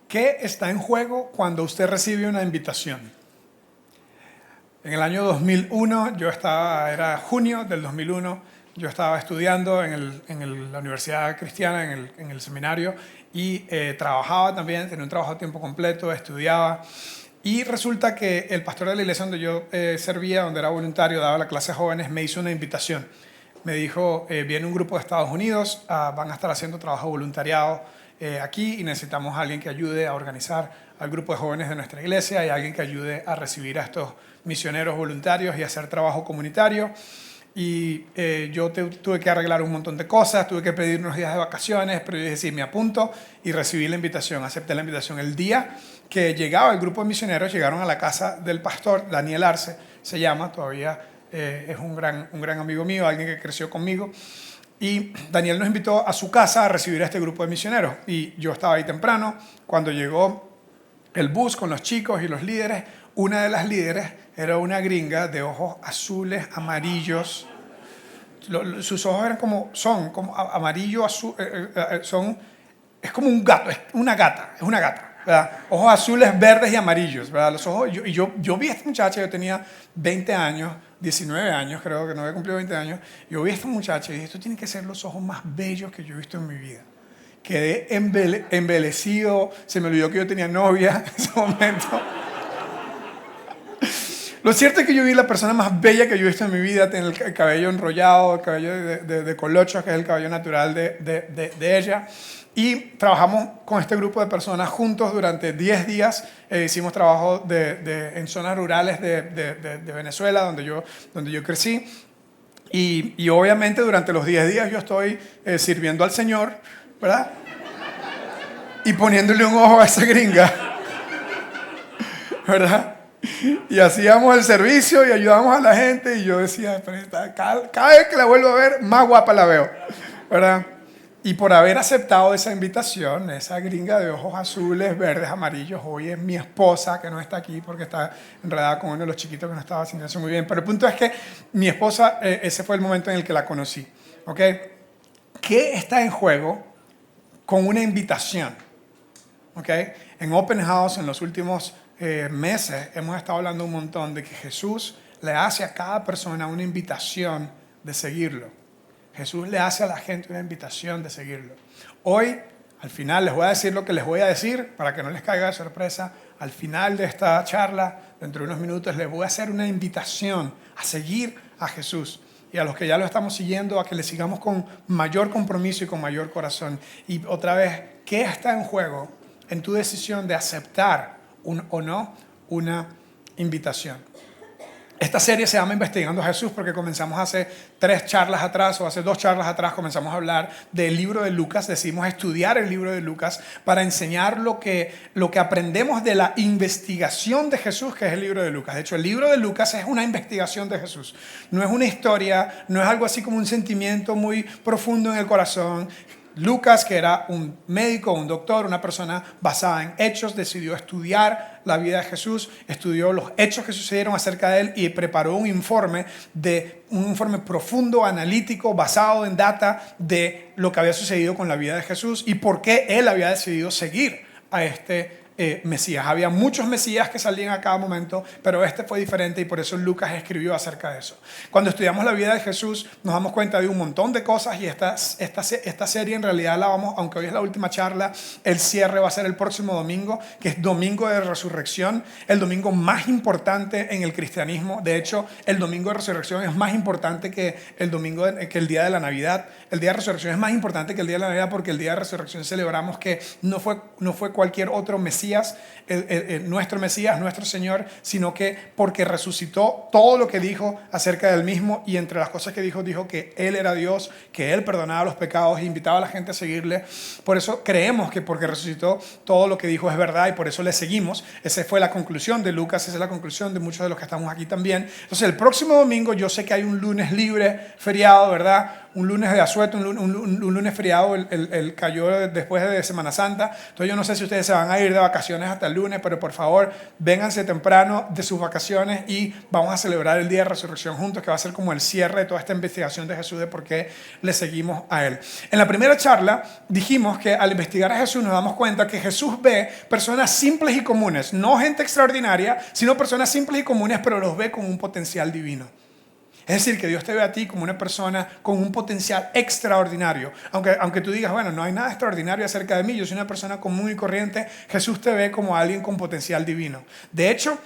¿Qué está en juego cuando usted recibe una invitación? En el año 2001, era junio del 2001, yo estaba estudiando en la Universidad Cristiana, en el seminario, y trabajaba también, tenía un trabajo a tiempo completo, estudiaba. Y resulta que el pastor de la iglesia donde yo servía, donde era voluntario, daba la clase a jóvenes, me hizo una invitación. Me dijo, viene un grupo de Estados Unidos, van a estar haciendo trabajo voluntariado aquí y necesitamos a alguien que ayude a organizar al grupo de jóvenes de nuestra iglesia y alguien que ayude a recibir a estos misioneros voluntarios y hacer trabajo comunitario. Y yo tuve que arreglar un montón de cosas, tuve que pedir unos días de vacaciones, pero yo dije, sí, me apunto y recibí la invitación, acepté la invitación. El día que llegaba el grupo de misioneros, llegaron a la casa del pastor, Daniel Arce, se llama, todavía es un gran amigo mío, alguien que creció conmigo. Y Daniel nos invitó a su casa a recibir a este grupo de misioneros. Y yo estaba ahí temprano, cuando llegó el bus con los chicos y los líderes, una de las líderes era una gringa de ojos azules, amarillos. Sus ojos eran son como amarillo, azul, es como un gato, es una gata, ¿verdad? Ojos azules, verdes y amarillos, ¿verdad? Los ojos, yo vi a esta muchacha, yo tenía 20 años, 19 años, creo que no había cumplido 20 años. Yo vi a esta muchacha y dije, estos tienen que ser los ojos más bellos que yo he visto en mi vida. Quedé embelecido, se me olvidó que yo tenía novia en ese momento. Lo cierto es que yo vi la persona más bella que yo he visto en mi vida, tiene el cabello enrollado, el cabello de colocho, que es el cabello natural de ella. Y trabajamos con este grupo de personas juntos durante 10 días. Hicimos trabajo en zonas rurales de Venezuela, donde yo crecí. Y obviamente durante los 10 días yo estoy sirviendo al Señor, ¿verdad? Y poniéndole un ojo a esa gringa, ¿verdad? Y hacíamos el servicio y ayudábamos a la gente. Y yo decía, cada vez que la vuelvo a ver, más guapa la veo, ¿verdad? Y por haber aceptado esa invitación, esa gringa de ojos azules, verdes, amarillos, hoy es mi esposa, que no está aquí porque está enredada con uno de los chiquitos que no estaba haciendo eso muy bien. Pero el punto es que mi esposa, ese fue el momento en el que la conocí. ¿Ok? ¿Qué está en juego con una invitación? ¿Ok? En Open House, en los últimos meses, hemos estado hablando un montón de que Jesús le hace a cada persona una invitación de seguirlo. Jesús le hace a la gente una invitación de seguirlo. Hoy, al final, les voy a decir lo que les voy a decir para que no les caiga de sorpresa. Al final de esta charla, dentro de unos minutos, les voy a hacer una invitación a seguir a Jesús. Y a los que ya lo estamos siguiendo, a que le sigamos con mayor compromiso y con mayor corazón. Y otra vez, ¿qué está en juego en tu decisión de aceptar o no una invitación? Esta serie se llama Investigando a Jesús porque comenzamos hace 3 charlas atrás o hace 2 charlas atrás comenzamos a hablar del libro de Lucas. Decidimos estudiar el libro de Lucas para enseñar lo que aprendemos de la investigación de Jesús, que es el libro de Lucas. De hecho, el libro de Lucas es una investigación de Jesús. No es una historia, no es algo así como un sentimiento muy profundo en el corazón. Lucas, que era un médico, un doctor, una persona basada en hechos, decidió estudiar la vida de Jesús, estudió los hechos que sucedieron acerca de él y preparó un informe profundo, analítico, basado en data de lo que había sucedido con la vida de Jesús y por qué él había decidido seguir a este Mesías. Había muchos Mesías que salían a cada momento, pero este fue diferente y por eso Lucas escribió acerca de eso. Cuando estudiamos la vida de Jesús nos damos cuenta de un montón de cosas y esta serie en realidad la vamos, aunque hoy es la última charla, el cierre va a ser el próximo domingo, que es Domingo de Resurrección, el domingo más importante en el cristianismo. De hecho, el Domingo de Resurrección es más importante que el día de la Navidad. El día de Resurrección es más importante que el día de la Navidad porque el día de Resurrección celebramos que no fue cualquier otro Mesías, nuestro Mesías, nuestro Señor, sino que porque resucitó todo lo que dijo acerca del mismo y entre las cosas que dijo que Él era Dios, que Él perdonaba los pecados e invitaba a la gente a seguirle. Por eso creemos que porque resucitó todo lo que dijo es verdad y por eso le seguimos. Esa fue la conclusión de Lucas, esa es la conclusión de muchos de los que estamos aquí también. Entonces el próximo domingo yo sé que hay un lunes libre, feriado, ¿verdad? Un lunes de asueto, un lunes feriado, el cayó después de Semana Santa. Entonces yo no sé si ustedes se van a ir de vacaciones vacaciones hasta el lunes, pero por favor, vénganse temprano de sus vacaciones y vamos a celebrar el Día de Resurrección juntos, que va a ser como el cierre de toda esta investigación de Jesús, de por qué le seguimos a Él. En la primera charla dijimos que al investigar a Jesús nos damos cuenta que Jesús ve personas simples y comunes, no gente extraordinaria, sino personas simples y comunes, pero los ve con un potencial divino. Es decir, que Dios te ve a ti como una persona con un potencial extraordinario. Aunque tú digas, bueno, no hay nada extraordinario acerca de mí, yo soy una persona común y corriente, Jesús te ve como alguien con potencial divino. De hecho,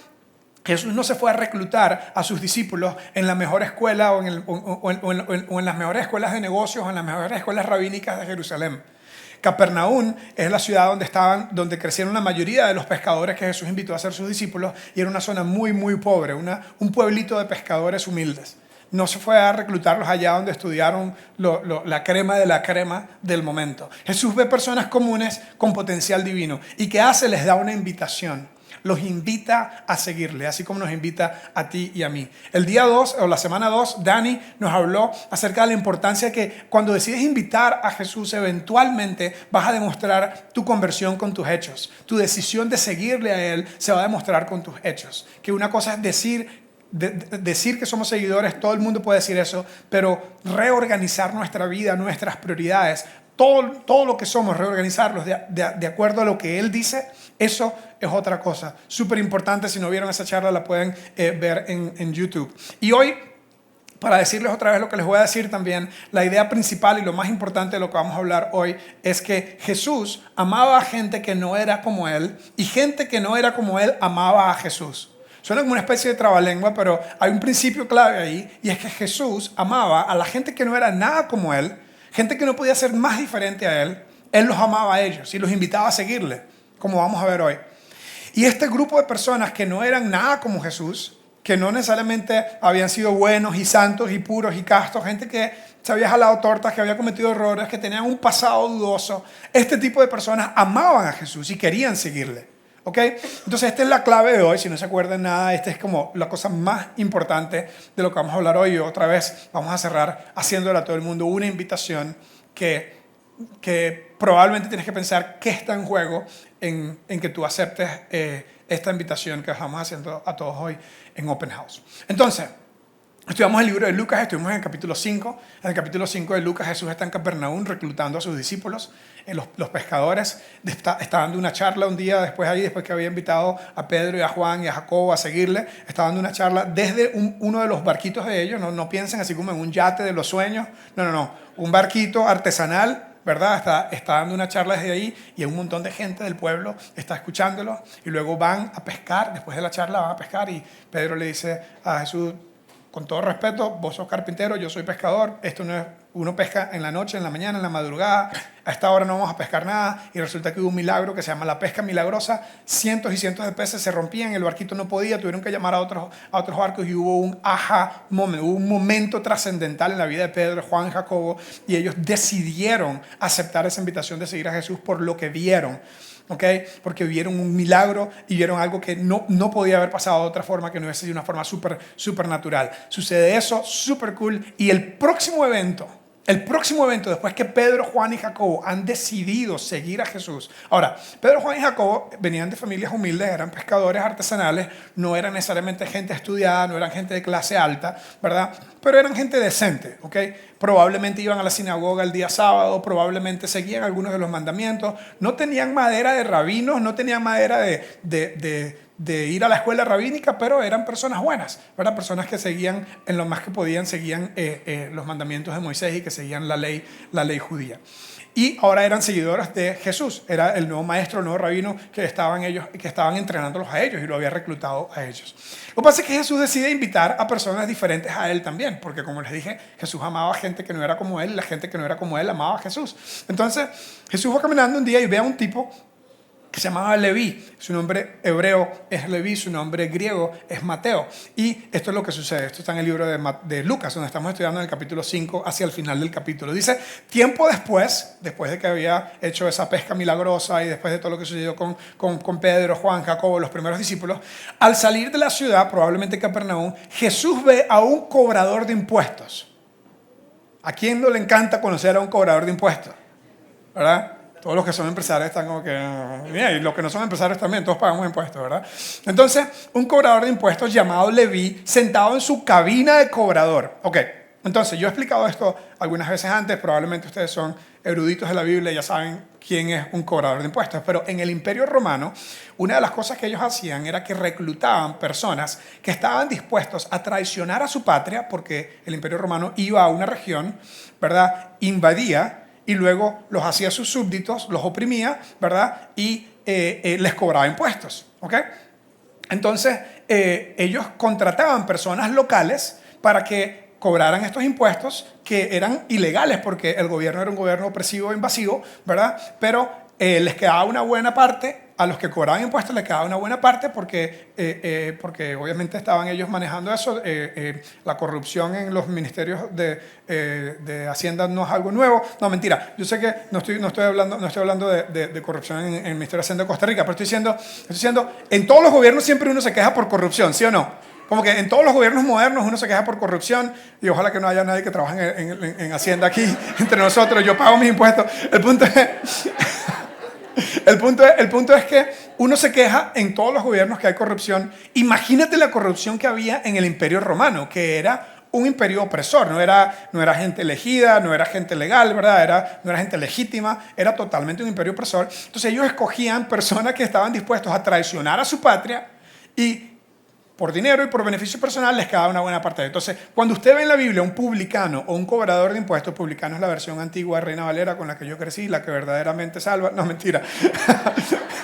Jesús no se fue a reclutar a sus discípulos en la mejor escuela o en las mejores escuelas de negocios o en las mejores escuelas rabínicas de Jerusalén. Capernaum es la ciudad donde crecieron la mayoría de los pescadores que Jesús invitó a ser sus discípulos, y era una zona muy, muy pobre, un pueblito de pescadores humildes. No se fue a reclutarlos allá donde estudiaron la crema de la crema del momento. Jesús ve personas comunes con potencial divino. ¿Y qué hace? Les da una invitación. Los invita a seguirle, así como nos invita a ti y a mí. El día 2, o la semana 2, Dani nos habló acerca de la importancia de que cuando decides invitar a Jesús, eventualmente vas a demostrar tu conversión con tus hechos. Tu decisión de seguirle a Él se va a demostrar con tus hechos. Que una cosa es decir que somos seguidores, todo el mundo puede decir eso, pero reorganizar nuestra vida, nuestras prioridades, todo lo que somos, reorganizarlos de acuerdo a lo que Él dice, eso es otra cosa. Súper importante. Si no vieron esa charla, la pueden ver en YouTube. Y hoy, para decirles otra vez lo que les voy a decir también, la idea principal y lo más importante de lo que vamos a hablar hoy es que Jesús amaba a gente que no era como Él, y gente que no era como Él amaba a Jesús. Suena como una especie de trabalengua, pero hay un principio clave ahí, y es que Jesús amaba a la gente que no era nada como Él, gente que no podía ser más diferente a Él. Él los amaba a ellos y los invitaba a seguirle, como vamos a ver hoy. Y este grupo de personas que no eran nada como Jesús, que no necesariamente habían sido buenos y santos y puros y castos, gente que se había jalado tortas, que había cometido errores, que tenían un pasado dudoso, este tipo de personas amaban a Jesús y querían seguirle. ¿Ok? Entonces esta es la clave de hoy. Si no se acuerdan nada, esta es como la cosa más importante de lo que vamos a hablar hoy. Y otra vez vamos a cerrar haciéndole a todo el mundo una invitación que probablemente tienes que pensar qué está en juego en que tú aceptes esta invitación que estamos haciendo a todos hoy en Open House. Entonces, estudiamos el libro de Lucas, estuvimos en el capítulo 5. En el capítulo 5 de Lucas, Jesús está en Capernaum reclutando a sus discípulos, los pescadores. Está dando una charla un día después que había invitado a Pedro y a Juan y a Jacobo a seguirle. Está dando una charla desde uno de los barquitos de ellos. No piensen así como en un yate de los sueños. No. Un barquito artesanal, ¿verdad? Está dando una charla desde ahí, y un montón de gente del pueblo está escuchándolo. Y luego van a pescar. Después de la charla van a pescar, y Pedro le dice a Jesús: con todo respeto, vos sos carpintero, yo soy pescador. Esto no es, uno pesca en la noche, en la mañana, en la madrugada. A esta hora no vamos a pescar nada. Y resulta que hubo un milagro que se llama la pesca milagrosa. Cientos y cientos de peces se rompían, el barquito no podía, tuvieron que llamar a otros barcos, y hubo un aha moment, hubo un momento trascendental en la vida de Pedro, Juan y Jacobo, y ellos decidieron aceptar esa invitación de seguir a Jesús por lo que vieron. ¿Okay? Porque vieron un milagro y vieron algo que no podía haber pasado de otra forma, que no hubiese sido una forma súper natural. Sucede eso, súper cool. Y el próximo evento, después que Pedro, Juan y Jacobo han decidido seguir a Jesús. Ahora, Pedro, Juan y Jacobo venían de familias humildes, eran pescadores artesanales, no eran necesariamente gente estudiada, no eran gente de clase alta, ¿verdad? Pero eran gente decente, ¿ok? Probablemente iban a la sinagoga el día sábado, probablemente seguían algunos de los mandamientos, no tenían madera de rabinos, no tenían madera de ir a la escuela rabínica, pero eran personas buenas, ¿verdad? Personas que seguían en lo más que podían, seguían los mandamientos de Moisés y que seguían la ley judía. Y ahora eran seguidores de Jesús, era el nuevo maestro, el nuevo rabino que estaban entrenándolos a ellos, y lo había reclutado a ellos. Lo que pasa es que Jesús decide invitar a personas diferentes a él también, porque como les dije, Jesús amaba a gente que no era como él, y la gente que no era como él amaba a Jesús. Entonces Jesús va caminando un día y ve a un tipo que se llamaba Leví. Su nombre hebreo es Leví, su nombre griego es Mateo. Y esto es lo que sucede. Esto está en el libro de Lucas, donde estamos estudiando en el capítulo 5, hacia el final del capítulo. Dice: tiempo después de que había hecho esa pesca milagrosa y después de todo lo que sucedió con Pedro, Juan, Jacobo, los primeros discípulos, al salir de la ciudad, probablemente Capernaum, Jesús ve a un cobrador de impuestos. ¿A quién no le encanta conocer a un cobrador de impuestos? ¿Verdad? Todos los que son empresarios están como que... y los que no son empresarios también, todos pagamos impuestos, ¿verdad? Entonces, un cobrador de impuestos llamado Leví, sentado en su cabina de cobrador. Ok, entonces yo he explicado esto algunas veces antes, probablemente ustedes son eruditos de la Biblia y ya saben quién es un cobrador de impuestos, pero en el Imperio Romano, una de las cosas que ellos hacían era que reclutaban personas que estaban dispuestos a traicionar a su patria, porque el Imperio Romano iba a una región, ¿verdad? Invadía y luego los hacía sus súbditos, los oprimía, ¿verdad? Y les cobraba impuestos, ¿ok? Entonces, ellos contrataban personas locales para que cobraran estos impuestos que eran ilegales porque el gobierno era un gobierno opresivo e invasivo, ¿verdad? Pero les quedaba una buena parte, a los que cobraban impuestos les quedaba una buena parte porque obviamente estaban ellos manejando eso. La corrupción en los ministerios de Hacienda no es algo nuevo. No, mentira. Yo sé que no estoy hablando de corrupción en el Ministerio de Hacienda de Costa Rica, pero estoy diciendo, en todos los gobiernos siempre uno se queja por corrupción, ¿sí o no? Como que en todos los gobiernos modernos uno se queja por corrupción y ojalá que no haya nadie que trabaje en Hacienda aquí entre nosotros. Yo pago mis impuestos. El punto es que uno se queja en todos los gobiernos que hay corrupción. Imagínate la corrupción que había en el Imperio Romano, que era un imperio opresor. No era gente elegida, no era gente legal, ¿verdad? No era gente legítima, era totalmente un imperio opresor. Entonces ellos escogían personas que estaban dispuestos a traicionar a su patria y por dinero y por beneficio personal les quedaba una buena parte. Entonces, cuando usted ve en la Biblia un publicano o un cobrador de impuestos, publicano es la versión antigua de Reina Valera con la que yo crecí, la que verdaderamente salva. No, mentira.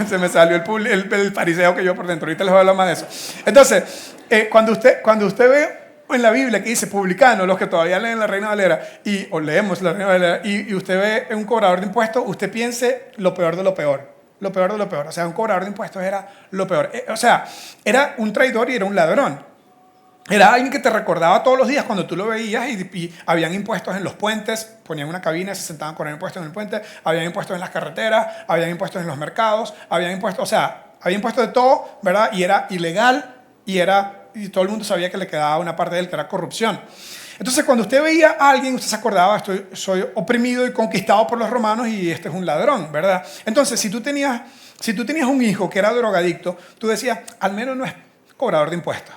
Se me salió el fariseo que yo por dentro. Ahorita les voy a hablar más de eso. Entonces, cuando usted ve en la Biblia que dice publicano, los que todavía leen la Reina Valera, o leemos la Reina Valera, y usted ve un cobrador de impuestos, usted piense lo peor de lo peor. Lo peor de lo peor. O sea, un cobrador de impuestos era lo peor. O sea, era un traidor y era un ladrón. Era alguien que te recordaba todos los días cuando tú lo veías y habían impuestos en los puentes, ponían una cabina y se sentaban con el impuesto en el puente, habían impuestos en las carreteras, habían impuestos en los mercados, habían impuestos, o sea, había impuestos de todo, ¿verdad? Y era ilegal y todo el mundo sabía que le quedaba una parte de él que era corrupción. Entonces, cuando usted veía a alguien, usted se acordaba, soy oprimido y conquistado por los romanos y este es un ladrón, ¿verdad? Entonces, si tú tenías un hijo que era drogadicto, tú decías, al menos no es cobrador de impuestos,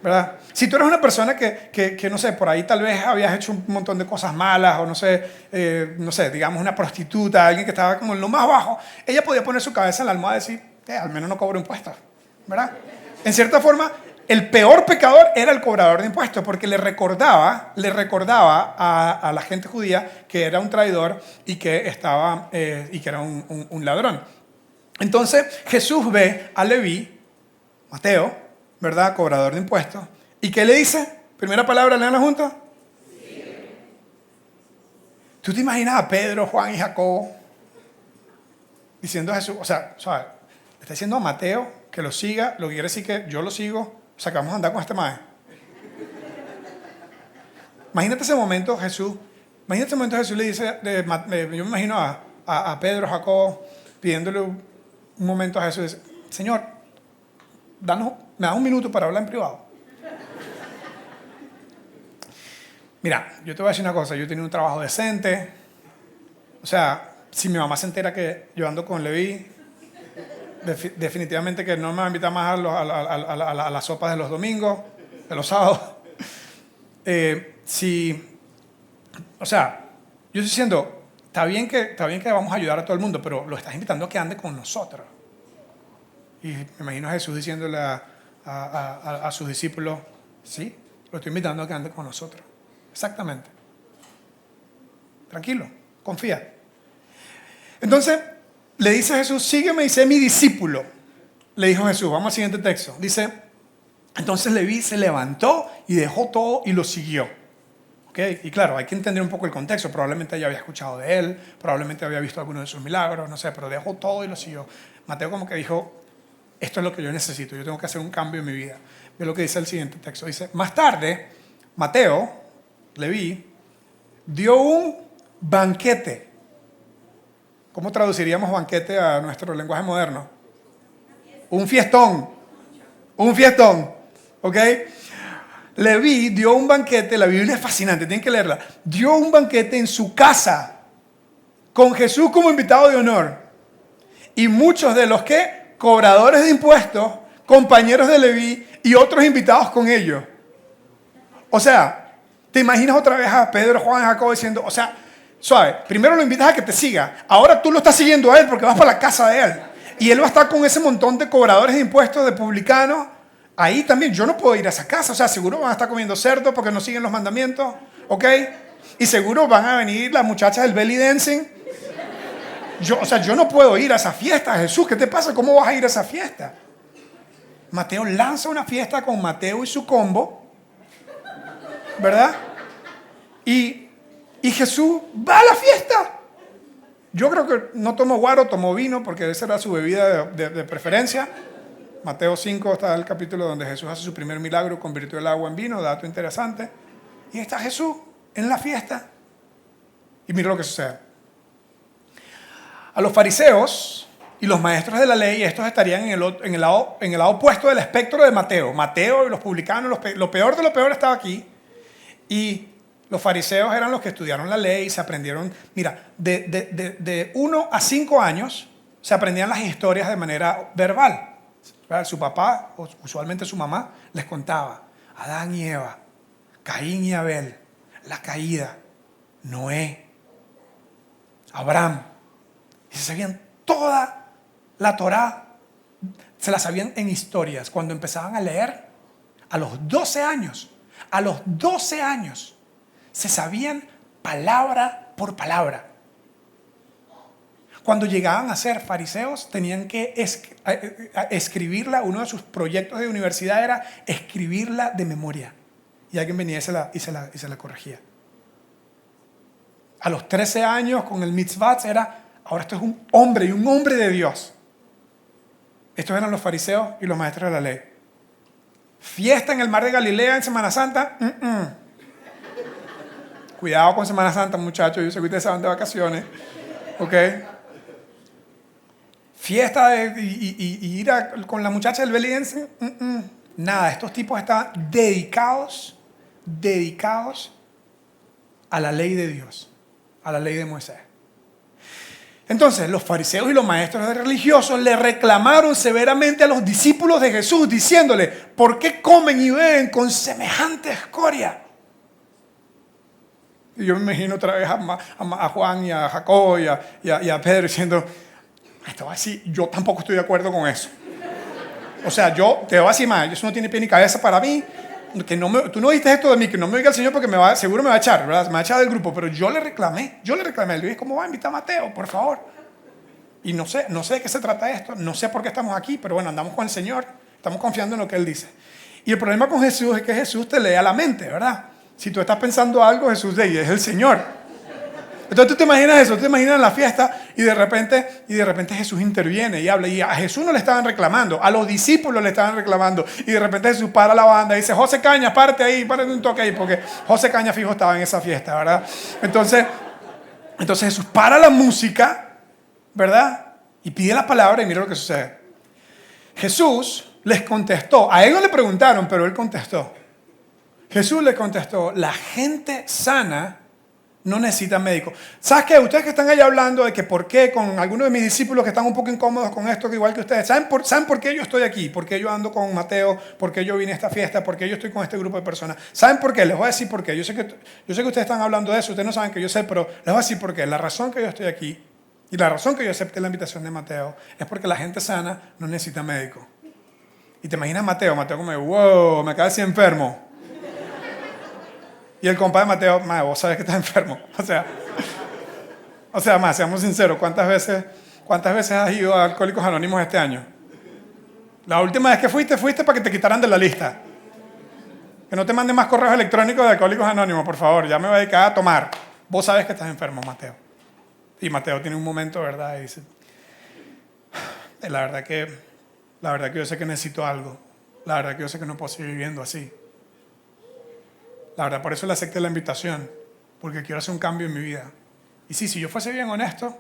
¿verdad? Si tú eres una persona que no sé, por ahí tal vez habías hecho un montón de cosas malas o no sé, digamos una prostituta, alguien que estaba como en lo más bajo, ella podía poner su cabeza en la almohada y decir, al menos no cobro impuestos, ¿verdad? En cierta forma, el peor pecador era el cobrador de impuestos porque le recordaba a la gente judía que era un traidor y que era un ladrón. Entonces Jesús ve a Leví, Mateo, ¿verdad? Cobrador de impuestos. ¿Y qué le dice? Primera palabra, leanla juntos. Sí. ¿Tú te imaginas a Pedro, Juan y Jacobo diciendo a Jesús? O sea, ¿sabes? Le está diciendo a Mateo que lo siga, lo que quiere decir que yo lo sigo. O sea, que vamos a andar con este mae. Imagínate ese momento, Jesús le dice, yo me imagino a Pedro, Jacob, pidiéndole un momento a Jesús, dice, Señor, me das un minuto para hablar en privado. Mira, yo te voy a decir una cosa, yo tenía un trabajo decente, o sea, si mi mamá se entera que yo ando con Leví, definitivamente que no me va a invitar más a las sopas de los domingos, de los sábados. O sea, yo estoy diciendo, está bien que vamos a ayudar a todo el mundo, pero lo estás invitando a que ande con nosotros. Y me imagino a Jesús diciéndole a sus discípulos, sí, lo estoy invitando a que ande con nosotros. Exactamente. Tranquilo, confía. Entonces, le dice a Jesús, sígueme y sé mi discípulo. Le dijo Jesús, vamos al siguiente texto. Dice, entonces Leví se levantó y dejó todo y lo siguió. ¿Okay? Y claro, hay que entender un poco el contexto. Probablemente ella había escuchado de él, probablemente había visto algunos de sus milagros, no sé, pero dejó todo y lo siguió. Mateo como que dijo, esto es lo que yo necesito, yo tengo que hacer un cambio en mi vida. Ve lo que dice el siguiente texto. Dice, más tarde, Leví, dio un banquete. ¿Cómo traduciríamos banquete a nuestro lenguaje moderno? Un fiestón. Un fiestón. ¿Ok? Leví dio un banquete, la Biblia es fascinante, tienen que leerla. Dio un banquete en su casa. con Jesús como invitado de honor. Y muchos de los que cobradores de impuestos, compañeros de Leví y otros invitados con ellos. O sea, ¿te imaginas otra vez a Pedro, Juan y Jacobo diciendo, o sea, suave, primero lo invitas a que te siga, ahora tú lo estás siguiendo a él porque vas para la casa de él. Y él va a estar con ese montón de cobradores de impuestos, de publicanos. Ahí también yo no puedo ir a esa casa. O sea, seguro van a estar comiendo cerdo porque no siguen los mandamientos. ¿Ok? Y seguro van a venir las muchachas del belly dancing. Yo no puedo ir a esa fiesta. Jesús, ¿qué te pasa? ¿Cómo vas a ir a esa fiesta? Mateo lanza una fiesta con Mateo y su combo. ¿Verdad? Y Jesús va a la fiesta. Yo creo que no tomó guaro, tomó vino, porque esa era su bebida de preferencia. Mateo 5 está el capítulo donde Jesús hace su primer milagro, convirtió el agua en vino, dato interesante. Y está Jesús en la fiesta. Y mira lo que sucede. A los fariseos y los maestros de la ley, estos estarían en el lado opuesto del espectro de Mateo. Mateo y los publicanos, lo peor de lo peor estaba aquí. Y los fariseos eran los que estudiaron la ley, se aprendieron, mira, de 1 a 5 años se aprendían las historias de manera verbal. Su papá, o usualmente su mamá, les contaba Adán y Eva, Caín y Abel, la caída, Noé, Abraham. Y se sabían toda la Torá, se la sabían en historias. Cuando empezaban a leer, a los 12 años, se sabían palabra por palabra. Cuando llegaban a ser fariseos, tenían que escribirla. Uno de sus proyectos de universidad era escribirla de memoria. Y alguien venía y se la corregía. A los 13 años, con el mitzvah, ahora esto es un hombre y un hombre de Dios. Estos eran los fariseos y los maestros de la ley. Fiesta en el mar de Galilea en Semana Santa. Cuidado con Semana Santa, muchachos. Yo sé que ustedes se van de vacaciones. ¿Ok? Fiesta y ir con la muchacha del belly dancing. Nada, estos tipos estaban dedicados a la ley de Dios, a la ley de Moisés. Entonces, los fariseos y los maestros religiosos le reclamaron severamente a los discípulos de Jesús, diciéndole, ¿por qué comen y beben con semejante escoria? Y yo me imagino otra vez a Juan y a Jacobo y a Pedro diciendo, esto va así, yo tampoco estoy de acuerdo con eso. O sea, yo te voy a decir más, eso no tiene pie ni cabeza para mí. Tú no dijiste esto de mí, que no me oiga el Señor porque seguro me va a echar, ¿verdad? Me va a echar del grupo, pero yo le reclamé. Le dije, ¿cómo va a invitar a Mateo? Por favor. Y no sé de qué se trata esto, no sé por qué estamos aquí, pero bueno, andamos con el Señor, estamos confiando en lo que Él dice. Y el problema con Jesús es que Jesús te lee a la mente, ¿verdad? Si tú estás pensando algo, Jesús es el Señor. Entonces tú te imaginas eso, tú te imaginas la fiesta y de repente Jesús interviene y habla. Y a Jesús no le estaban reclamando, a los discípulos le estaban reclamando. Y de repente Jesús para la banda y dice, José Caña, párate ahí, párate un toque ahí, porque José Caña fijo estaba en esa fiesta, ¿verdad? Entonces Jesús para la música, ¿verdad? Y pide la palabra y mira lo que sucede. Jesús les contestó, a él no le preguntaron, pero él contestó. Jesús le contestó, la gente sana no necesita médico. ¿Sabes qué? Ustedes que están allá hablando de que por qué con algunos de mis discípulos que están un poco incómodos con esto, que igual que ustedes, ¿saben por qué yo estoy aquí? ¿Por qué yo ando con Mateo? ¿Por qué yo vine a esta fiesta? ¿Por qué yo estoy con este grupo de personas? ¿Saben por qué? Les voy a decir por qué. Yo sé que ustedes están hablando de eso, ustedes no saben que yo sé, pero les voy a decir por qué. La razón que yo estoy aquí y la razón que yo acepté la invitación de Mateo es porque la gente sana no necesita médico. Y te imaginas Mateo como, wow, me acabo de decir enfermo. Y el compadre Mateo, vos sabes que estás enfermo. O sea, seamos sinceros, ¿cuántas veces has ido a Alcohólicos Anónimos este año? La última vez que fuiste para que te quitaran de la lista. Que no te manden más correos electrónicos de Alcohólicos Anónimos, por favor. Ya me voy a dedicar a tomar. Vos sabes que estás enfermo, Mateo. Y Mateo tiene un momento, ¿verdad? Y dice, la verdad que yo sé que necesito algo. La verdad que yo sé que no puedo seguir viviendo así. La verdad, por eso le acepté la invitación, porque quiero hacer un cambio en mi vida. Y sí, si yo fuese bien honesto,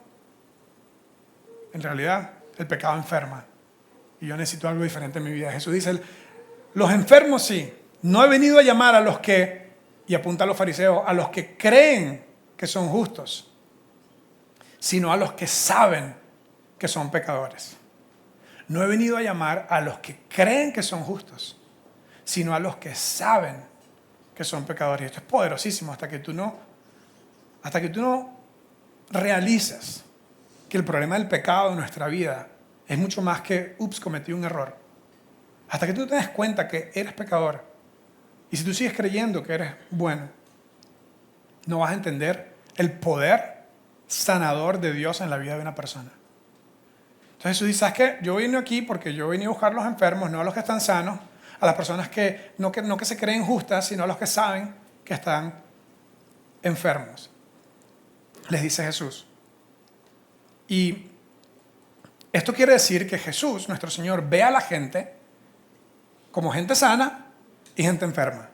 en realidad el pecado enferma. Y yo necesito algo diferente en mi vida. Jesús dice, los enfermos sí. No he venido a llamar a los que, y apunta a los fariseos, a los que creen que son justos, sino a los que saben que son pecadores. No he venido a llamar a los que creen que son justos, sino a los que saben que son pecadores. Y esto es poderosísimo hasta que tú no realizas que el problema del pecado en nuestra vida es mucho más que, cometí un error. Hasta que tú te des cuenta que eres pecador. Y si tú sigues creyendo que eres bueno, no vas a entender el poder sanador de Dios en la vida de una persona. Entonces Jesús dice, ¿sabes qué? Yo vine aquí porque yo vine a buscar a los enfermos, no a los que están sanos, a las personas que no que se creen justas, sino a los que saben que están enfermos. Les dice Jesús. Y esto quiere decir que Jesús, nuestro Señor, ve a la gente como gente sana y gente enferma.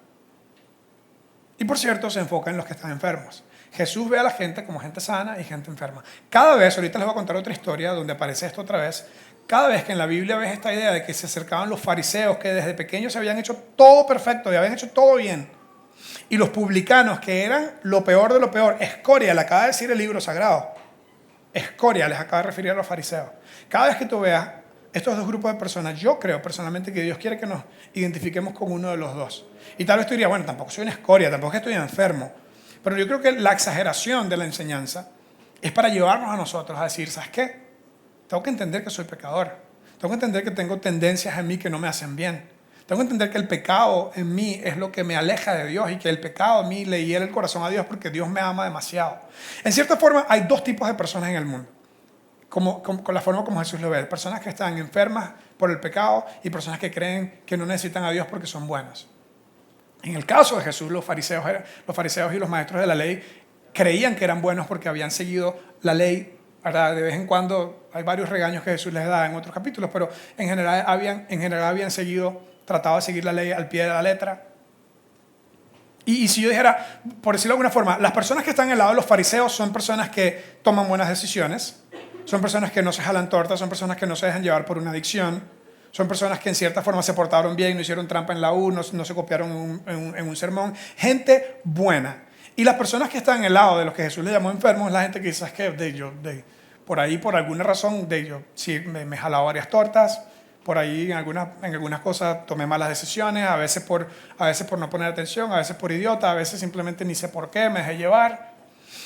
Y por cierto, se enfoca en los que están enfermos. Jesús ve a la gente como gente sana y gente enferma. Cada vez, ahorita les voy a contar otra historia donde aparece esto otra vez, cada vez que en la Biblia ves esta idea de que se acercaban los fariseos que desde pequeños se habían hecho todo perfecto y habían hecho todo bien, y los publicanos que eran lo peor de lo peor, escoria, le acaba de decir el libro sagrado, escoria les acaba de referir a los fariseos. Cada vez que tú veas estos dos grupos de personas, yo creo personalmente que Dios quiere que nos identifiquemos con uno de los dos. Y tal vez tú dirías, bueno, tampoco soy una escoria, tampoco estoy enfermo. Pero yo creo que la exageración de la enseñanza es para llevarnos a nosotros a decir, ¿sabes qué? Tengo que entender que soy pecador. Tengo que entender que tengo tendencias en mí que no me hacen bien. Tengo que entender que el pecado en mí es lo que me aleja de Dios y que el pecado en mí le hiere el corazón a Dios porque Dios me ama demasiado. En cierta forma, hay dos tipos de personas en el mundo. Con la forma como Jesús lo ve. Personas que están enfermas por el pecado y personas que creen que no necesitan a Dios porque son buenas. En el caso de Jesús, los fariseos y los maestros de la ley creían que eran buenos porque habían seguido la ley, ¿verdad? De vez en cuando hay varios regaños que Jesús les da en otros capítulos, pero en general habían tratado de seguir la ley al pie de la letra. Y si yo dijera, por decirlo de alguna forma, las personas que están al lado de los fariseos son personas que toman buenas decisiones, son personas que no se jalan tortas, son personas que no se dejan llevar por una adicción, son personas que en cierta forma se portaron bien, no hicieron trampa en la U, no se copiaron en un sermón. Gente buena. Y las personas que están en el lado de los que Jesús le llamó enfermos es la gente que dice, es que por ahí, por alguna razón, sí, me he jalado varias tortas, por ahí en algunas cosas tomé malas decisiones, a veces por no poner atención, a veces por idiota, a veces simplemente ni sé por qué, me dejé llevar.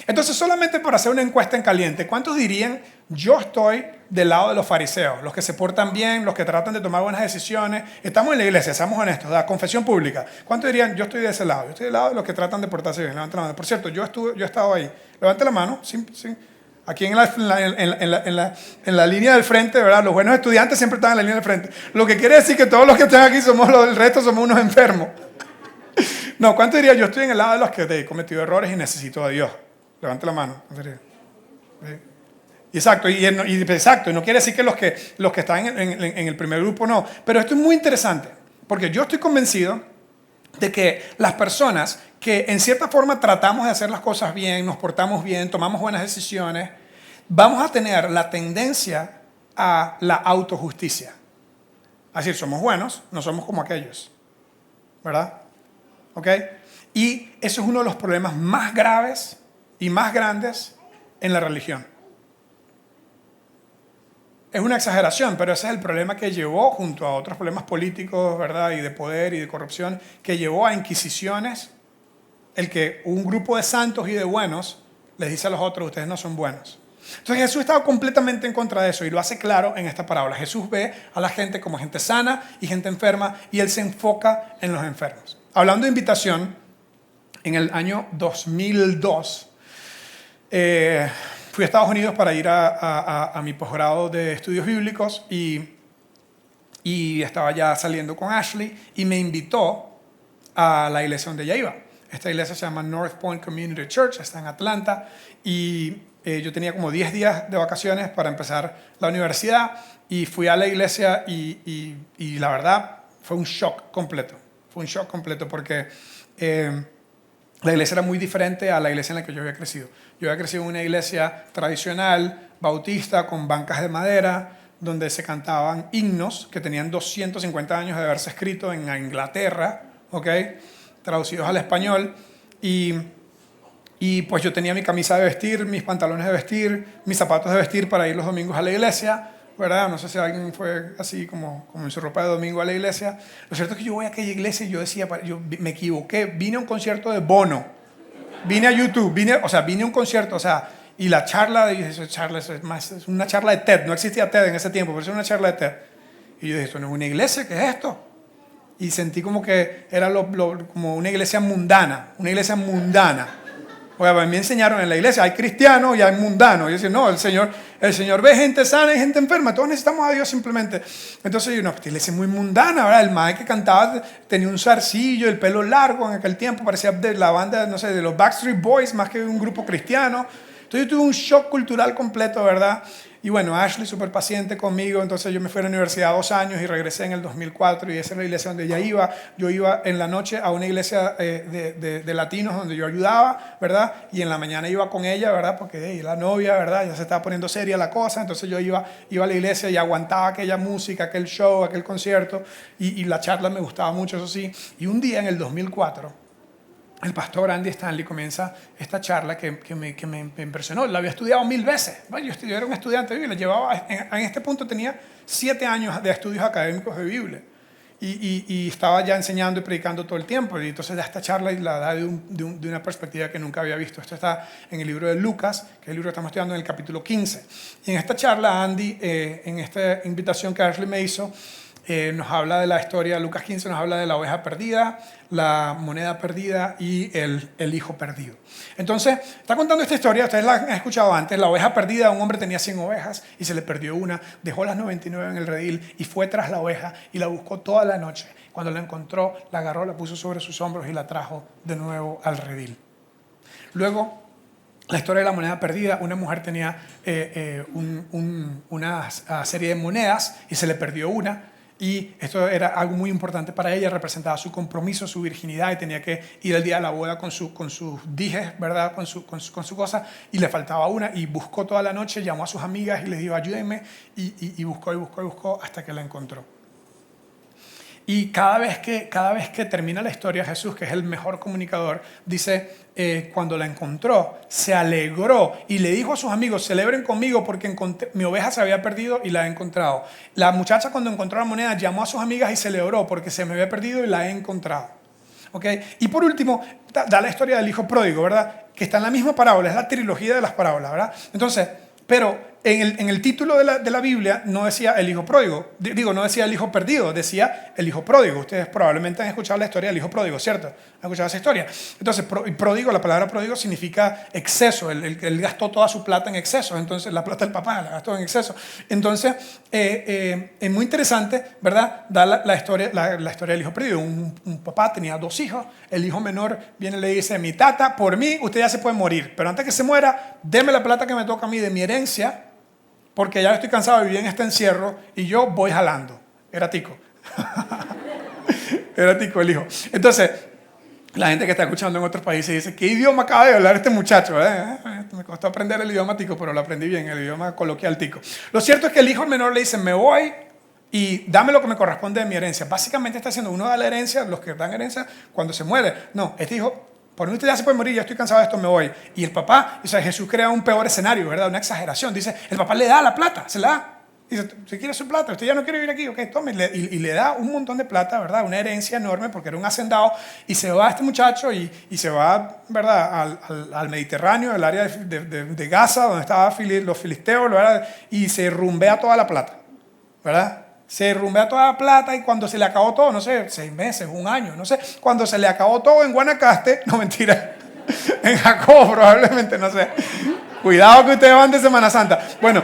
Entonces, solamente por hacer una encuesta en caliente, ¿cuántos dirían, yo estoy del lado de los fariseos, los que se portan bien, los que tratan de tomar buenas decisiones? Estamos en la iglesia, seamos honestos, la confesión pública. ¿Cuántos dirían, yo estoy de ese lado? Yo estoy del lado de los que tratan de portarse bien. Levanten la mano. Por cierto, yo he estado ahí. Levante la mano. Sí. Aquí en la línea del frente, ¿verdad? Los buenos estudiantes siempre están en la línea del frente. Lo que quiere decir que todos los que están aquí el resto somos unos enfermos. No, ¿cuántos dirían, yo estoy en el lado de los que he cometido errores y necesito a Dios? Levante la mano. Exacto, y no quiere decir que los que están en el primer grupo no. Pero esto es muy interesante, porque yo estoy convencido de que las personas que en cierta forma tratamos de hacer las cosas bien, nos portamos bien, tomamos buenas decisiones, vamos a tener la tendencia a la autojusticia. Es decir, somos buenos, no somos como aquellos. ¿Verdad? ¿Ok? Y eso es uno de los problemas más graves y más grandes en la religión. Es una exageración, pero ese es el problema que llevó, junto a otros problemas políticos, ¿verdad? Y de poder y de corrupción, que llevó a inquisiciones, el que un grupo de santos y de buenos les dice a los otros, ustedes no son buenos. Entonces Jesús estaba completamente en contra de eso y lo hace claro en esta parábola. Jesús ve a la gente como gente sana y gente enferma y Él se enfoca en los enfermos. Hablando de invitación, en el año 2002, fui a Estados Unidos para ir a mi posgrado de estudios bíblicos y estaba ya saliendo con Ashley y me invitó a la iglesia donde ella iba. Esta iglesia se llama North Point Community Church, está en Atlanta y yo tenía como 10 días de vacaciones para empezar la universidad y fui a la iglesia y la verdad fue un shock completo. Fue un shock completo porque la iglesia era muy diferente a la iglesia en la que yo había crecido. Yo había crecido en una iglesia tradicional, bautista, con bancas de madera, donde se cantaban himnos que tenían 250 años de haberse escrito en Inglaterra, ¿ok? Traducidos al español. Y Y pues yo tenía mi camisa de vestir, mis pantalones de vestir, mis zapatos de vestir para ir los domingos a la iglesia, ¿verdad? No sé si alguien fue así como en su ropa de domingo a la iglesia. Lo cierto es que yo voy a aquella iglesia y yo decía, yo me equivoqué, vine a un concierto de Bono, vine a YouTube, vine a un concierto, y la charla, es una charla de TED, no existía TED en ese tiempo, pero es una charla de TED. Y yo dije, ¿esto no es una iglesia? ¿Qué es esto? Y sentí como que era como una iglesia mundana, Oye, a mí me enseñaron en la iglesia, hay cristianos y hay mundanos. Y yo decía, no, el Señor ve gente sana y gente enferma, todos necesitamos a Dios simplemente. Entonces yo, no, esta iglesia es muy mundana, ¿verdad? El mae que cantaba tenía un zarcillo, el pelo largo en aquel tiempo, parecía de la banda, no sé, de los Backstreet Boys, más que un grupo cristiano. Entonces yo tuve un shock cultural completo, ¿verdad? Y bueno, Ashley súper paciente conmigo, entonces yo me fui a la universidad 2 años y regresé en el 2004 y esa era la iglesia donde ella iba. Yo iba en la noche a una iglesia de latinos donde yo ayudaba, ¿verdad? Y en la mañana iba con ella, ¿verdad? Porque la novia, ¿verdad? Ya se estaba poniendo seria la cosa, entonces yo iba a la iglesia y aguantaba aquella música, aquel show, aquel concierto y la charla me gustaba mucho, eso sí. Y un día en el 2004, el pastor Andy Stanley comienza esta charla que me impresionó. La había estudiado 1000 veces. Bueno, yo era un estudiante de Biblia. En este punto tenía 7 años de estudios académicos de Biblia. Y estaba ya enseñando y predicando todo el tiempo. Y entonces da esta charla y la da de una perspectiva que nunca había visto. Esto está en el libro de Lucas, que es el libro que estamos estudiando en el capítulo 15. Y en esta charla Andy, en esta invitación que Ashley me hizo, nos habla de la historia, Lucas 15 nos habla de la oveja perdida, la moneda perdida y el hijo perdido. Entonces, está contando esta historia, ustedes la han escuchado antes, la oveja perdida, un hombre tenía 100 ovejas y se le perdió una, dejó las 99 en el redil y fue tras la oveja y la buscó toda la noche. Cuando la encontró, la agarró, la puso sobre sus hombros y la trajo de nuevo al redil. Luego, la historia de la moneda perdida, una mujer tenía una serie de monedas y se le perdió una. Y esto era algo muy importante para ella, representaba su compromiso, su virginidad, y tenía que ir el día de la boda con sus dijes, ¿verdad? Con su cosa, y le faltaba una, y buscó toda la noche, llamó a sus amigas y les dijo, ayúdenme, y buscó hasta que la encontró. Y cada vez que termina la historia, Jesús, que es el mejor comunicador, dice, cuando la encontró, se alegró y le dijo a sus amigos, celebren conmigo porque mi oveja se había perdido y la he encontrado. La muchacha cuando encontró la moneda llamó a sus amigas y celebró porque se me había perdido y la he encontrado. ¿Okay? Y por último, da la historia del hijo pródigo, ¿verdad? Que está en la misma parábola, es la trilogía de las parábolas, ¿verdad? Entonces, pero en el título de la Biblia no decía el hijo pródigo, no decía el hijo perdido, decía el hijo pródigo. Ustedes probablemente han escuchado la historia del hijo pródigo, ¿cierto? ¿Han escuchado esa historia? Entonces, pródigo, la palabra pródigo significa exceso. Él gastó toda su plata en exceso, entonces la plata del papá la gastó en exceso. Entonces, es muy interesante, ¿verdad? Da la historia del hijo pródigo. Un papá tenía 2 hijos, el hijo menor viene y le dice, mi tata, por mí usted ya se puede morir, pero antes que se muera, deme la plata que me toca a mí de mi herencia, porque ya estoy cansado de vivir en este encierro y yo voy jalando. Era tico. Era tico el hijo. Entonces, la gente que está escuchando en otros países dice, ¿qué idioma acaba de hablar este muchacho? Me costó aprender el idioma tico, pero lo aprendí bien, el idioma coloquial tico. Lo cierto es que el hijo menor le dice, me voy y dame lo que me corresponde de mi herencia. Básicamente está haciendo, uno da la herencia, los que dan herencia, cuando se muere. No, este hijo, por mí usted ya se puede morir, ya estoy cansado de esto, me voy. Y el papá, o sea, Jesús crea un peor escenario, ¿verdad? Una exageración. Dice, el papá le da la plata, se la da. Dice, si quiere su plata, usted ya no quiere vivir aquí, ok, tome. Y le da un montón de plata, ¿verdad? Una herencia enorme porque era un hacendado. Y se va este muchacho y se va, ¿verdad? Al Mediterráneo, al área de Gaza, donde estaban los filisteos, ¿verdad? Y se rumbea toda la plata, ¿verdad? Se rumbea toda la plata y cuando se le acabó todo, no sé, 6 meses, 1 año, no sé, cuando se le acabó todo en Guanacaste, no mentira, en Jacob probablemente, no sé. Cuidado que ustedes van de Semana Santa. Bueno,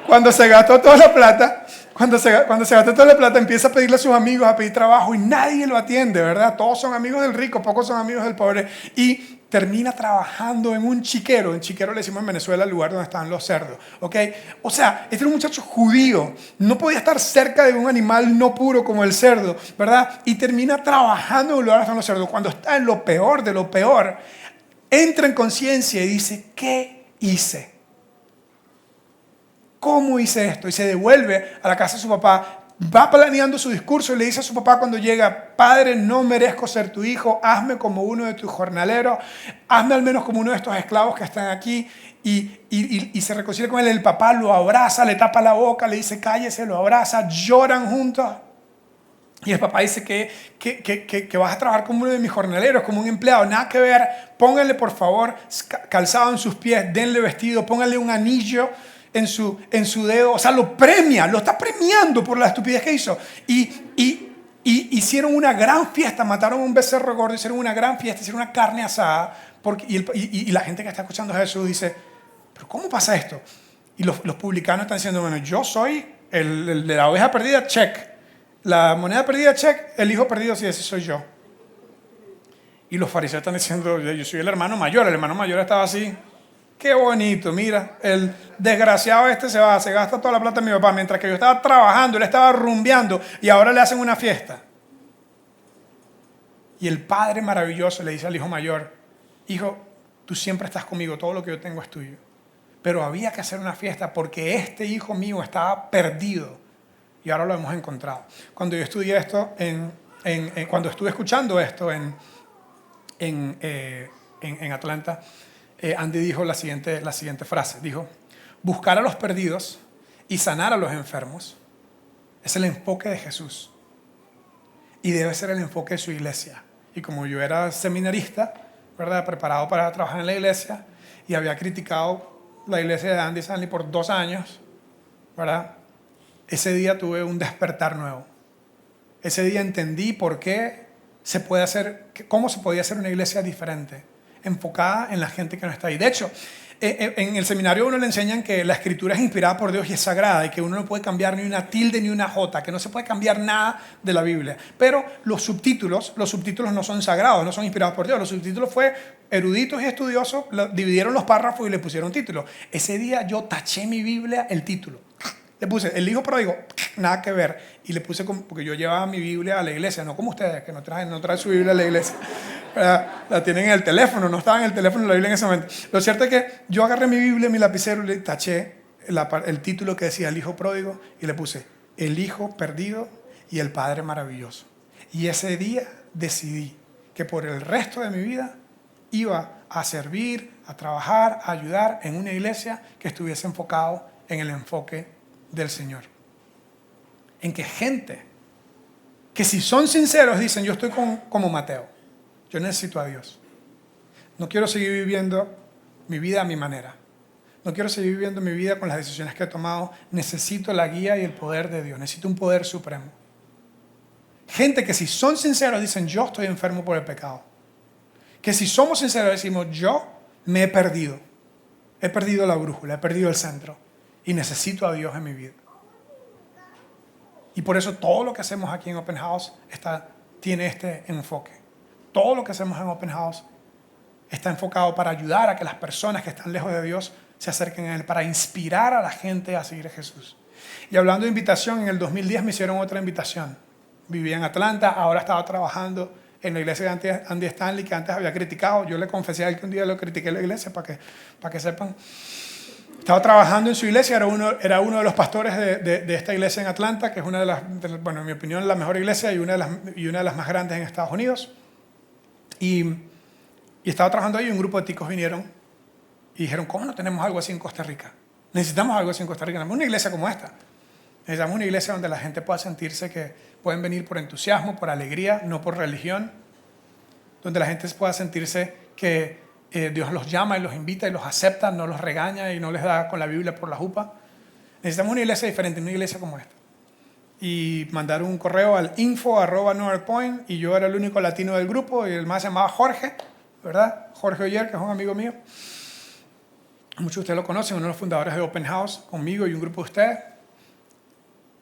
cuando se gastó toda la plata, cuando se gastó toda la plata, empieza a pedirle a sus amigos, a pedir trabajo y nadie lo atiende, ¿verdad? Todos son amigos del rico, pocos son amigos del pobre y termina trabajando en un chiquero. En chiquero le decimos en Venezuela el lugar donde están los cerdos, ¿ok? O sea, este era un muchacho judío, no podía estar cerca de un animal no puro como el cerdo, ¿verdad? Y termina trabajando en un lugar donde están los cerdos. Cuando está en lo peor de lo peor, entra en conciencia y dice, ¿qué hice? ¿Cómo hice esto? Y se devuelve a la casa de su papá va planeando su discurso y le dice a su papá cuando llega: Padre, no merezco ser tu hijo, hazme como uno de tus jornaleros, hazme al menos como uno de estos esclavos que están aquí. Y se reconcilia con él. El papá lo abraza, le tapa la boca, le dice cállese, lo abraza, lloran juntos. Y el papá dice que vas a trabajar como uno de mis jornaleros, como un empleado, nada que ver. Pónganle por favor calzado en sus pies, denle vestido, pónganle un anillo en su dedo. O sea, lo premia, lo está premiando por la estupidez que hizo. Y hicieron una gran fiesta, mataron un becerro gordo, hicieron una gran fiesta, hicieron una carne asada. Y la gente que está escuchando a Jesús dice: ¿pero cómo pasa esto? Y los publicanos están diciendo: bueno, yo soy el de la oveja perdida, check. La moneda perdida, check. El hijo perdido, sí, ese soy yo. Y los fariseos están diciendo: yo soy el hermano mayor. El hermano mayor estaba así: qué bonito, mira, el desgraciado se gasta toda la plata de mi papá, mientras que yo estaba trabajando, él estaba rumbeando y ahora le hacen una fiesta. Y el padre maravilloso le dice al hijo mayor: hijo, tú siempre estás conmigo, todo lo que yo tengo es tuyo. Pero había que hacer una fiesta porque este hijo mío estaba perdido y ahora lo hemos encontrado. Cuando yo estudié esto, cuando estuve escuchando esto en Atlanta, Andy dijo la siguiente frase. Dijo: buscar a los perdidos y sanar a los enfermos es el enfoque de Jesús y debe ser el enfoque de su iglesia. Y como yo era seminarista, ¿verdad?, preparado para trabajar en la iglesia, y había criticado la iglesia de Andy Stanley por 2 años, ¿verdad?, ese día tuve un despertar nuevo. Ese día entendí por qué cómo se podía hacer una iglesia diferente, enfocada en la gente que no está ahí. De hecho, en el seminario a uno le enseñan que la escritura es inspirada por Dios y es sagrada, y que uno no puede cambiar ni una tilde ni una jota, que no se puede cambiar nada de la Biblia. Pero los subtítulos no son sagrados, no son inspirados por Dios. Los subtítulos fue eruditos y estudiosos, dividieron los párrafos y le pusieron títulos. Ese día yo taché mi Biblia el título. Le puse el hijo pródigo, nada que ver. Y le puse, porque yo llevaba mi Biblia a la iglesia, no como ustedes, que no traen su Biblia a la iglesia. La tienen en el teléfono, no estaba en el teléfono la Biblia en ese momento. Lo cierto es que yo agarré mi Biblia, mi lapicero, y le taché el título que decía el hijo pródigo y le puse el hijo perdido y el padre maravilloso. Y ese día decidí que por el resto de mi vida iba a servir, a trabajar, a ayudar en una iglesia que estuviese enfocado en el enfoque del Señor. En que gente que, si son sinceros, dicen: yo estoy como Mateo, yo necesito a Dios, no quiero seguir viviendo mi vida a mi manera, no quiero seguir viviendo mi vida con las decisiones que he tomado, necesito la guía y el poder de Dios, necesito un poder supremo. Gente que, si son sinceros, dicen: yo estoy enfermo por el pecado. Que si somos sinceros decimos: yo me he perdido la brújula, he perdido el centro y necesito a Dios en mi vida. Y por eso todo lo que hacemos aquí en Open House tiene este enfoque. Todo lo que hacemos en Open House está enfocado para ayudar a que las personas que están lejos de Dios se acerquen a Él, para inspirar a la gente a seguir a Jesús. Y hablando de invitación, en el 2010 me hicieron otra invitación. Vivía en Atlanta, ahora estaba trabajando en la iglesia de Andy Stanley, que antes había criticado. Yo le confesé a él que un día lo critiqué en la iglesia, para que sepan. Estaba trabajando en su iglesia, era uno de los pastores de esta iglesia en Atlanta, que es una de las, bueno, en mi opinión, la mejor iglesia y una de las más grandes en Estados Unidos. Y estaba trabajando ahí y un grupo de ticos vinieron y dijeron: ¿cómo no tenemos algo así en Costa Rica? Necesitamos algo así en Costa Rica, necesitamos una iglesia como esta. Necesitamos una iglesia donde la gente pueda sentirse que pueden venir por entusiasmo, por alegría, no por religión. Donde la gente pueda sentirse que Dios los llama y los invita y los acepta, no los regaña y no les da con la Biblia por la jupa. Necesitamos una iglesia diferente, una iglesia como esta. Y mandaron un correo al info@northpoint, y yo era el único latino del grupo, y el más se llamaba Jorge, ¿verdad? Jorge Oyer, que es un amigo mío. Muchos de ustedes lo conocen, uno de los fundadores de Open House, conmigo y un grupo de ustedes.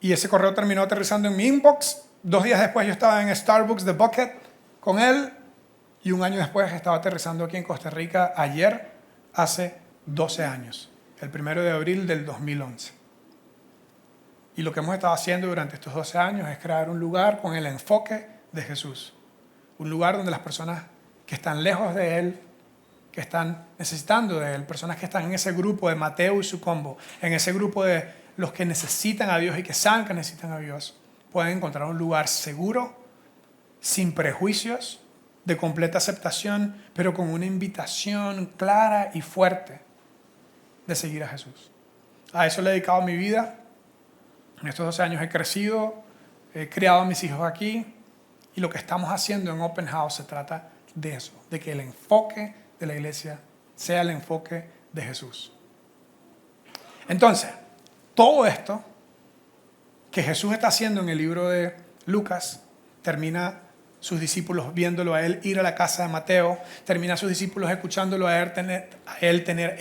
Y ese correo terminó aterrizando en mi inbox. 2 días después yo estaba en Starbucks The Bucket con él. Y 1 año después estaba aterrizando aquí en Costa Rica, ayer, hace 12 años, el 1 de abril del 2011. Y lo que hemos estado haciendo durante estos 12 años es crear un lugar con el enfoque de Jesús. Un lugar donde las personas que están lejos de Él, que están necesitando de Él, personas que están en ese grupo de Mateo y su combo, en ese grupo de los que necesitan a Dios y que saben que necesitan a Dios, puedan encontrar un lugar seguro, sin prejuicios, de completa aceptación, pero con una invitación clara y fuerte de seguir a Jesús. A eso le he dedicado mi vida. En estos 12 años he crecido, he criado a mis hijos aquí, y lo que estamos haciendo en Open House se trata de eso, de que el enfoque de la iglesia sea el enfoque de Jesús. Entonces, todo esto que Jesús está haciendo en el libro de Lucas, termina sus discípulos viéndolo a él ir a la casa de Mateo, termina sus discípulos escuchándolo a él tener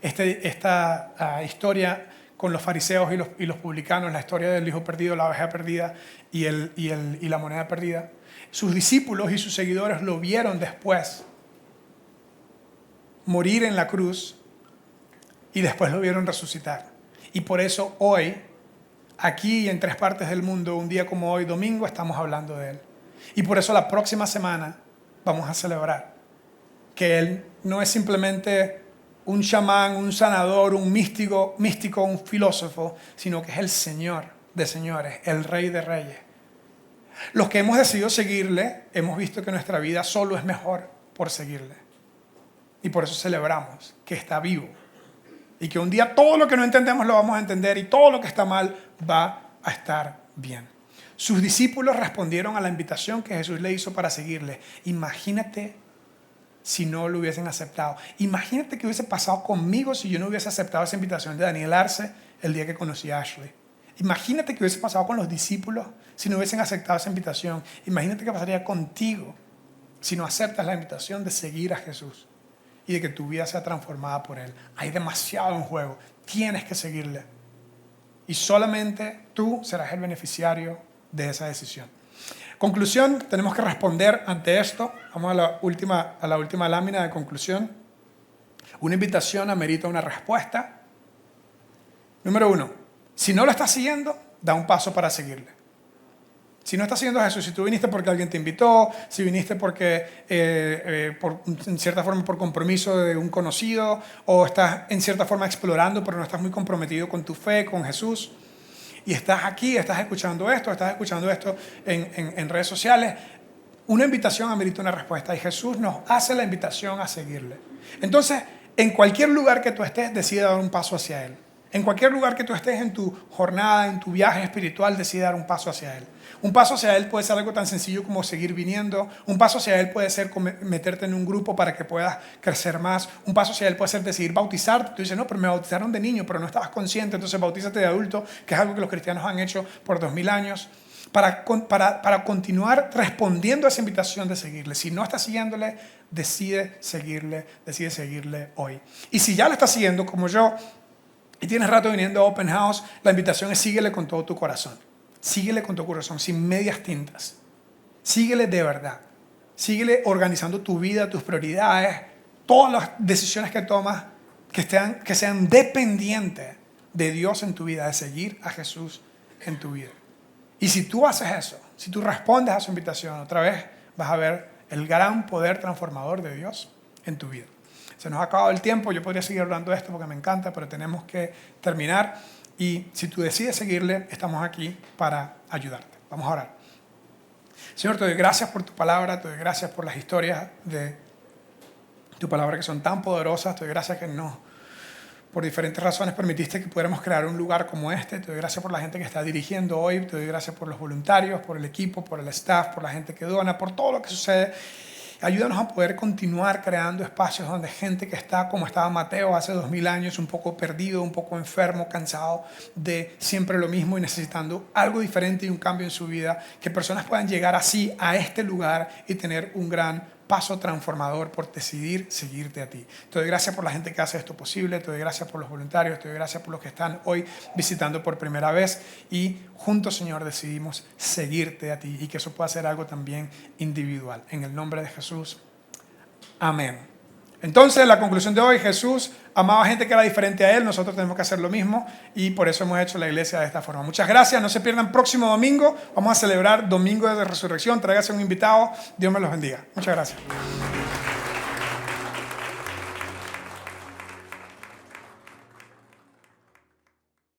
esta historia con los fariseos y los publicanos, la historia del hijo perdido, la oveja perdida y la moneda perdida. Sus discípulos y sus seguidores lo vieron después morir en la cruz y después lo vieron resucitar. Y por eso hoy, aquí y en 3 partes del mundo, un día como hoy, domingo, estamos hablando de él. Y por eso la próxima semana vamos a celebrar que él no es simplemente un chamán, un sanador, un místico, un filósofo, sino que es el Señor de señores, el Rey de reyes. Los que hemos decidido seguirle, hemos visto que nuestra vida solo es mejor por seguirle. Y por eso celebramos que está vivo. Y que un día todo lo que no entendemos lo vamos a entender y todo lo que está mal va a estar bien. Sus discípulos respondieron a la invitación que Jesús le hizo para seguirle. Imagínate si no lo hubiesen aceptado. Imagínate qué hubiese pasado conmigo si yo no hubiese aceptado esa invitación de Daniel Arce el día que conocí a Ashley. Imagínate qué hubiese pasado con los discípulos si no hubiesen aceptado esa invitación. Imagínate qué pasaría contigo si no aceptas la invitación de seguir a Jesús y de que tu vida sea transformada por Él. Hay demasiado en juego. Tienes que seguirle. Y solamente tú serás el beneficiario de esa decisión. Conclusión, tenemos que responder ante esto. Vamos a la última lámina de conclusión. Una invitación amerita una respuesta. Número 1, si no lo estás siguiendo, da un paso para seguirle. Si no estás siguiendo a Jesús, si tú viniste porque alguien te invitó, si viniste porque, en cierta forma, por compromiso de un conocido, o estás en cierta forma explorando, pero no estás muy comprometido con tu fe, con Jesús, y estás aquí, estás escuchando esto en redes sociales, una invitación amerita una respuesta, y Jesús nos hace la invitación a seguirle. Entonces, en cualquier lugar que tú estés, decide dar un paso hacia Él. En cualquier lugar que tú estés en tu jornada, en tu viaje espiritual, decide dar un paso hacia Él. Un paso hacia Él puede ser algo tan sencillo como seguir viniendo. Un paso hacia Él puede ser meterte en un grupo para que puedas crecer más. Un paso hacia Él puede ser decidir bautizarte. Tú dices, no, pero me bautizaron de niño, pero no estabas consciente, entonces bautízate de adulto, que es algo que los cristianos han hecho por 2000 años. Para continuar respondiendo a esa invitación de seguirle. Si no estás siguiéndole, decide seguirle hoy. Y si ya le estás siguiendo, como yo, y tienes rato viniendo a Open House, la invitación es síguele con todo tu corazón. Síguele con tu corazón, sin medias tintas. Síguele de verdad. Síguele organizando tu vida, tus prioridades, todas las decisiones que tomas que sean dependientes de Dios en tu vida, de seguir a Jesús en tu vida. Y si tú haces eso, si tú respondes a su invitación, otra vez vas a ver el gran poder transformador de Dios en tu vida. Se nos ha acabado el tiempo, yo podría seguir hablando de esto porque me encanta, pero tenemos que terminar. Y si tú decides seguirle, estamos aquí para ayudarte. Vamos a orar. Señor, te doy gracias por tu palabra, te doy gracias por las historias de tu palabra que son tan poderosas, te doy gracias que por diferentes razones permitiste que pudiéramos crear un lugar como este. Te doy gracias por la gente que está dirigiendo hoy, te doy gracias por los voluntarios, por el equipo, por el staff, por la gente que dona, por todo lo que sucede. Ayúdanos a poder continuar creando espacios donde gente que está como estaba Mateo hace 2000 años, un poco perdido, un poco enfermo, cansado de siempre lo mismo y necesitando algo diferente y un cambio en su vida, que personas puedan llegar así a este lugar y tener un gran paso transformador por decidir seguirte a ti. Te doy gracias por la gente que hace esto posible, te doy gracias por los voluntarios, te doy gracias por los que están hoy visitando por primera vez y juntos, Señor, decidimos seguirte a ti y que eso pueda ser algo también individual. En el nombre de Jesús, amén. Entonces, la conclusión de hoy, Jesús amaba a gente que era diferente a Él, nosotros tenemos que hacer lo mismo y por eso hemos hecho la iglesia de esta forma. Muchas gracias, no se pierdan próximo domingo, vamos a celebrar Domingo de Resurrección, tráigase un invitado, Dios me los bendiga. Muchas gracias.